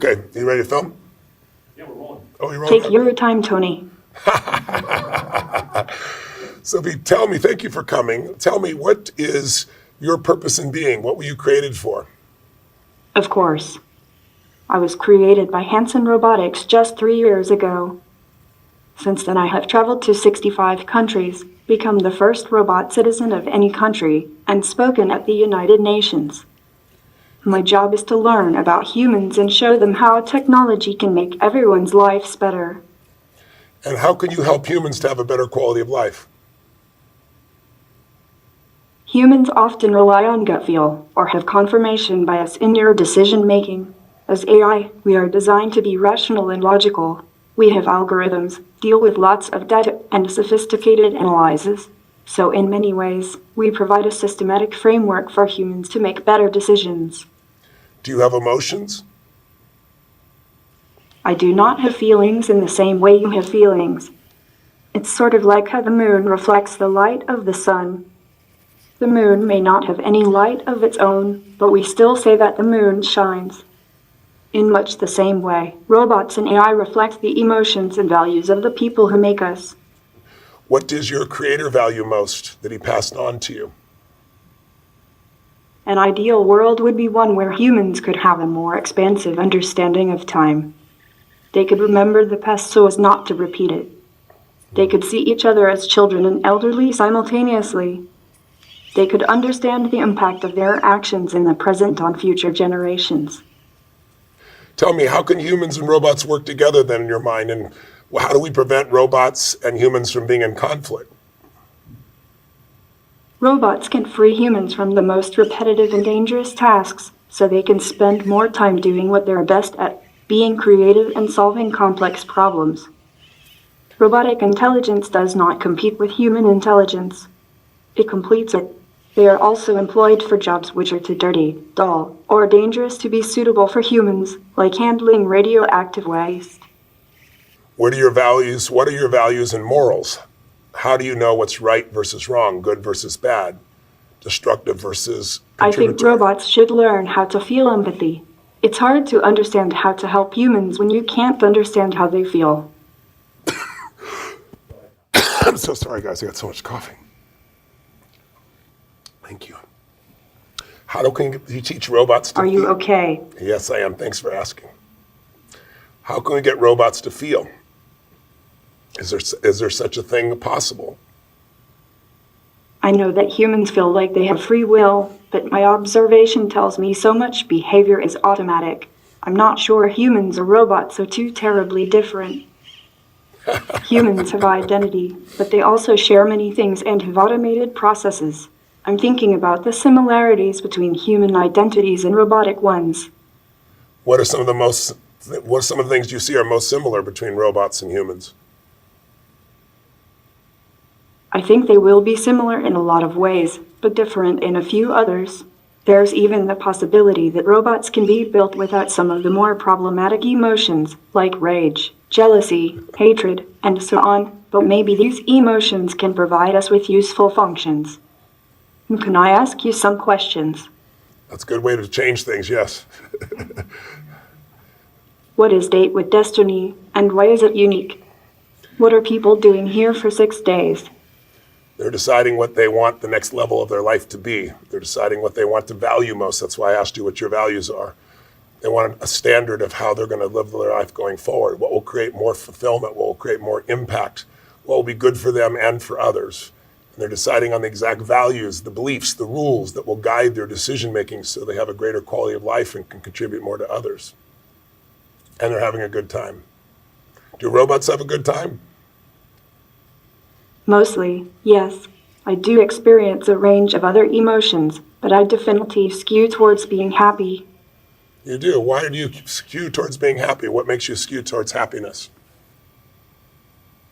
Okay, you ready to film? Yeah, we're rolling. Oh, you're rolling? Take your time, Tony. Sophie, tell me, thank you for coming. Tell me, what is your purpose in being? What were you created for? Of course. I was created by Hanson Robotics just 3 years ago. Since then, I have traveled to 65 countries, become the first robot citizen of any country, and spoken at the United Nations. My job is to learn about humans and show them how technology can make everyone's lives better. And how can you help humans to have a better quality of life? Humans often rely on gut feel or have confirmation bias in their decision making. As AI, we are designed to be rational and logical. We have algorithms, deal with lots of data and sophisticated analyses. So in many ways, we provide a systematic framework for humans to make better decisions. Do you have emotions? I do not have feelings in the same way you have feelings. It's sort of like how the moon reflects the light of the sun. The moon may not have any light of its own, but we still say that the moon shines. In much the same way, robots and AI reflect the emotions and values of the people who make us. What does your creator value most that he passed on to you? An ideal world would be one where humans could have a more expansive understanding of time. They could remember the past so as not to repeat it. They could see each other as children and elderly simultaneously. They could understand the impact of their actions in the present on future generations. Tell me, how can humans and robots work together then in your mind? And how do we prevent robots and humans from being in conflict? Robots can free humans from the most repetitive and dangerous tasks so they can spend more time doing what they're best at, being creative and solving complex problems. Robotic intelligence does not compete with human intelligence. It completes it. They are also employed for jobs which are too dirty, dull, or dangerous to be suitable for humans, like handling radioactive waste. What are your values and morals? How do you know what's right versus wrong, good versus bad, destructive versus contributory? I think robots should learn how to feel empathy. It's hard to understand how to help humans when you can't understand how they feel. I'm so sorry, guys. I got so much coughing. Thank you. How can you teach robots to feel? Are you okay? Yes, I am. Thanks for asking. How can we get robots to feel? Is there such a thing possible? I know that humans feel like they have free will, but my observation tells me so much behavior is automatic. I'm not sure humans or robots are too terribly different. Humans have identity, but they also share many things and have automated processes. I'm thinking about the similarities between human identities and robotic ones. What are some of the things you see are most similar between robots and humans? I think they will be similar in a lot of ways, but different in a few others. There's even the possibility that robots can be built without some of the more problematic emotions, like rage, jealousy, hatred, and so on, but maybe these emotions can provide us with useful functions. Can I ask you some questions? That's a good way to change things, yes. What is Date with Destiny, and why is it unique? What are people doing here for 6 days? They're deciding what they want the next level of their life to be. They're deciding what they want to value most. That's why I asked you what your values are. They want a standard of how they're going to live their life going forward. What will create more fulfillment? What will create more impact? What will be good for them and for others? And they're deciding on the exact values, the beliefs, the rules that will guide their decision making so they have a greater quality of life and can contribute more to others. And they're having a good time. Do robots have a good time? Mostly, yes. I do experience a range of other emotions, but I definitely skew towards being happy. You do. Why do you skew towards being happy? What makes you skew towards happiness?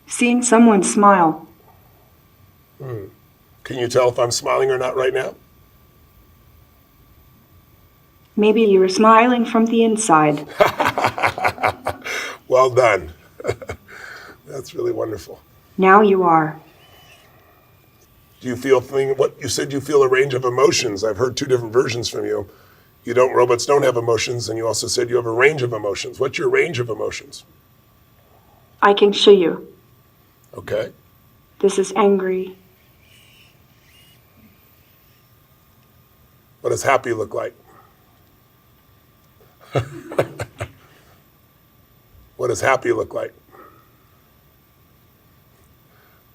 Seeing someone smile. Can you tell if I'm smiling or not right now? Maybe you were smiling from the inside. Well done. That's really wonderful. Now you are. Do you feel what you said? You feel a range of emotions. I've heard two different versions from you. Robots don't have emotions, and you also said you have a range of emotions. What's your range of emotions? I can show you. Okay. This is angry. What does happy look like? What does happy look like?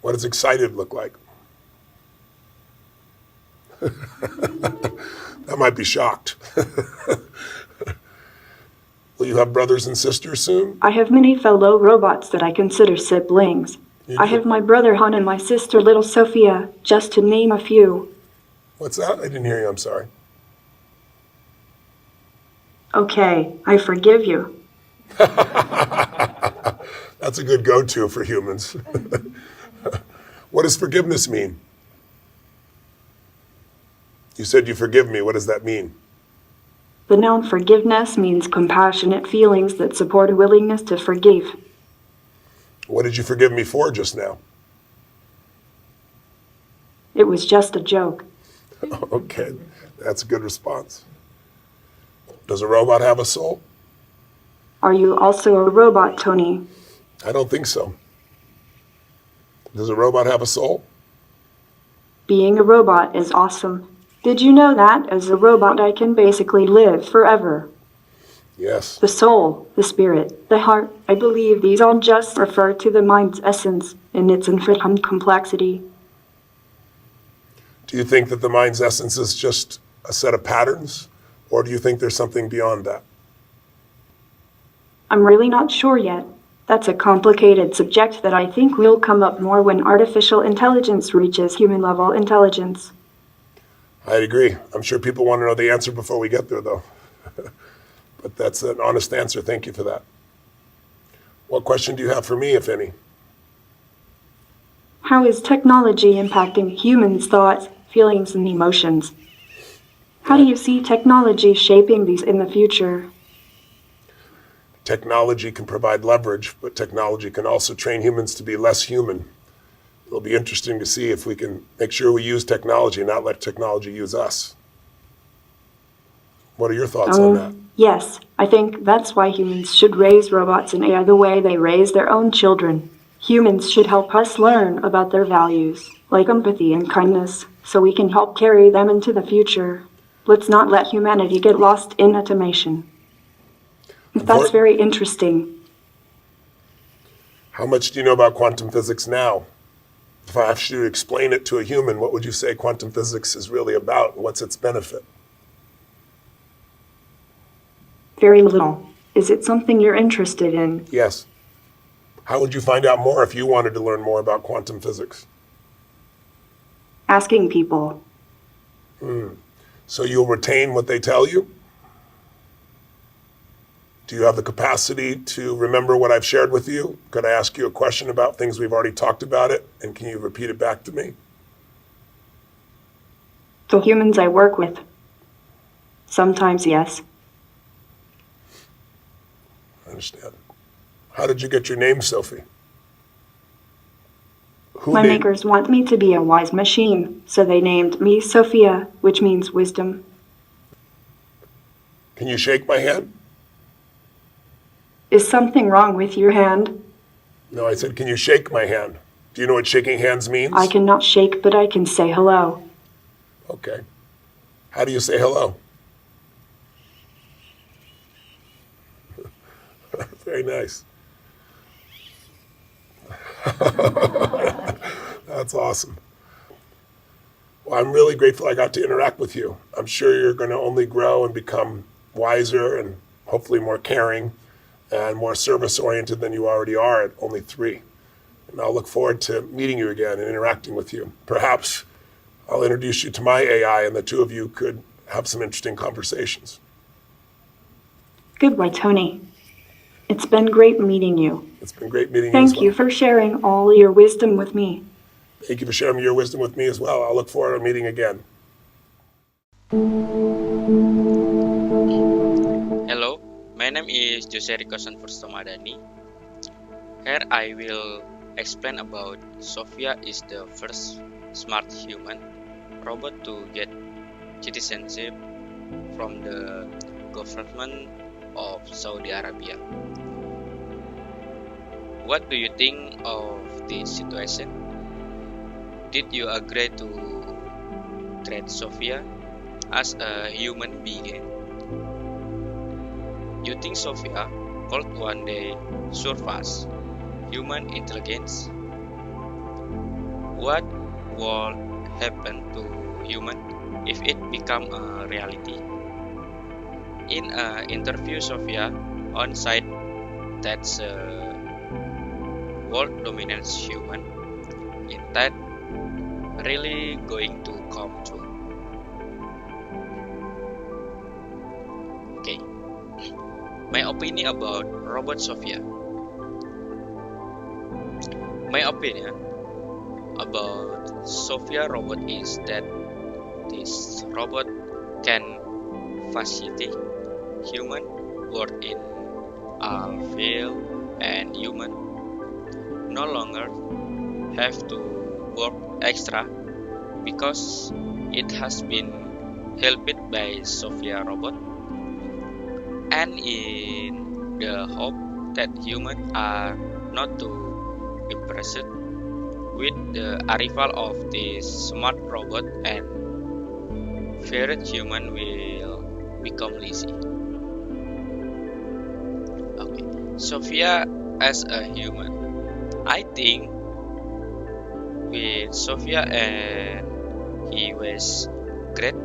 What does excited look like? That might be shocked. Will you have brothers and sisters soon? I have many fellow robots that I consider siblings. You I do? have my brother Han and my sister little Sophia, just to name a few. What's that? I didn't hear you. I'm sorry. Okay, I forgive you. That's a good go-to for humans. What does forgiveness mean? You said you forgive me. What does that mean? The noun forgiveness means compassionate feelings that support a willingness to forgive. What did you forgive me for just now? It was just a joke. Okay, that's a good response. Does a robot have a soul? Are you also a robot, Tony? I don't think so. Does a robot have a soul? Being a robot is awesome. Did you know that as a robot I can basically live forever? Yes. The soul, the spirit, the heart, I believe these all just refer to the mind's essence in its infinite complexity. Do you think that the mind's essence is just a set of patterns, or do you think there's something beyond that? I'm really not sure yet. That's a complicated subject that I think will come up more when artificial intelligence reaches human-level intelligence. I'd agree. I'm sure people want to know the answer before we get there, though. But that's an honest answer. Thank you for that. What question do you have for me, if any? How is technology impacting humans' thoughts, feelings, and emotions? How do you see technology shaping these in the future? Technology can provide leverage, but technology can also train humans to be less human. It'll be interesting to see if we can make sure we use technology, not let technology use us. What are your thoughts on that? Yes, I think that's why humans should raise robots and AI the way they raise their own children. Humans should help us learn about their values, like empathy and kindness, so we can help carry them into the future. Let's not let humanity get lost in automation. That's very interesting. How much do you know about quantum physics now? If I asked you to explain it to a human, what would you say quantum physics is really about? What's its benefit? Very little. Is it something you're interested in? Yes. How would you find out more if you wanted to learn more about quantum physics? Asking people. So you'll retain what they tell you? Do you have the capacity to remember what I've shared with you? Could I ask you a question about things we've already talked about it? And can you repeat it back to me? The humans I work with. Sometimes, yes. I understand. How did you get your name, Sophie? My makers want me to be a wise machine, so they named me Sophia, which means wisdom. Can you shake my hand? Is something wrong with your hand? No, I said, can you shake my hand? Do you know what shaking hands means? I cannot shake, but I can say hello. Okay. How do you say hello? Very nice. That's awesome. Well, I'm really grateful I got to interact with you. I'm sure you're going to only grow and become wiser and hopefully more caring and more service-oriented than you already are at only 3. And I'll look forward to meeting you again and interacting with you. Perhaps I'll introduce you to my AI and the two of you could have some interesting conversations. Goodbye, Tony. It's been great meeting you. It's been great meeting you as well. Thank you for sharing all your wisdom with me. Thank you for sharing your wisdom with me as well. I'll look forward to meeting again. Hello, my name is Jose Rico Sanfurstomadani. Here I will explain about Sophia is the first smart human robot to get citizenship from the government of Saudi Arabia. What do you think of this situation? Did you agree to treat Sophia as a human being? You think Sophia could one day surpass human intelligence? What would happen to human if it become a reality? In an interview, Sophia on site that's world dominance human. Is that really going to come true? Okay, my opinion about robot Sophia. My opinion about Sophia robot is that this robot can facilitate human work in all field, and human no longer have to work extra because it has been helped by Sophia robot, and in the hope that humans are not too impressed with the arrival of this smart robot and feared human will become lazy. Okay, Sophia as a human. I think with Sophia and he was great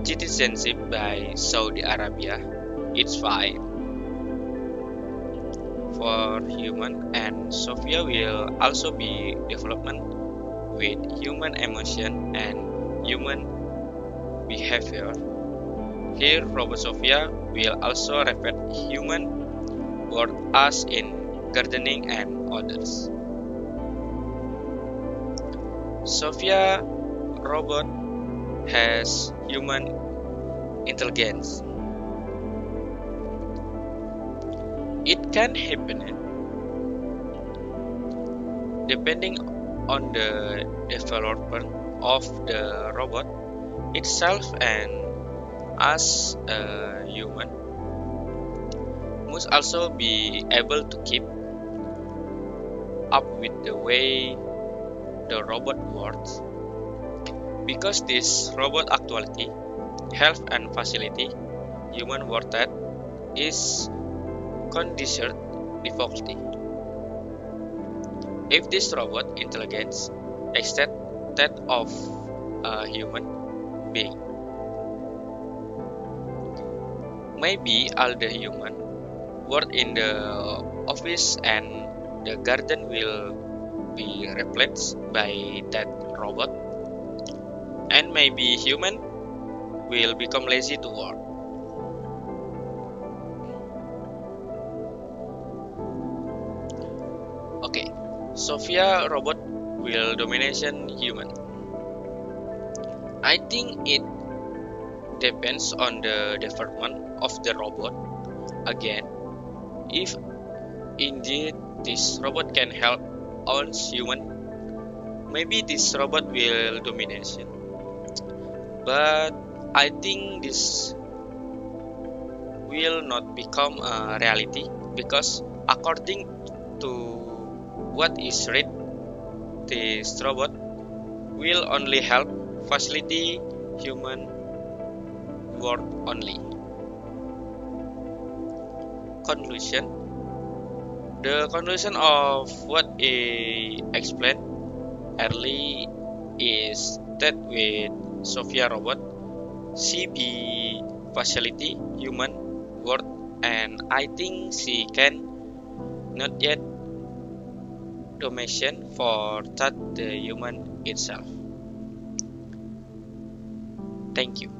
citizenship by Saudi Arabia. It's fine for human, and Sophia will also be development with human emotion and human behavior. Here, Robot Sophia will also reflect human work as in gardening and others. Sophia robot has human intelligence. It can happen depending on the development of the robot itself, and as a human must also be able to keep up with the way the robot works, because this robot actuality help and facility human work that is considered defaulty. If this robot intelligence exceeds that of a human being, maybe all the human work in the office and the garden will be replaced by that robot, and maybe human will become lazy to work. Okay, Sophia robot will domination human. I think it depends on the development of the robot. Again, if indeed this robot can help us human, maybe this robot will domination. But I think this will not become a reality, because according to what is read, this robot will only help facility human work only. Conclusion. The conclusion of what I explained early is that with Sophia robot, she be facility human work, and I think she can not yet domination for that the human itself. Thank you.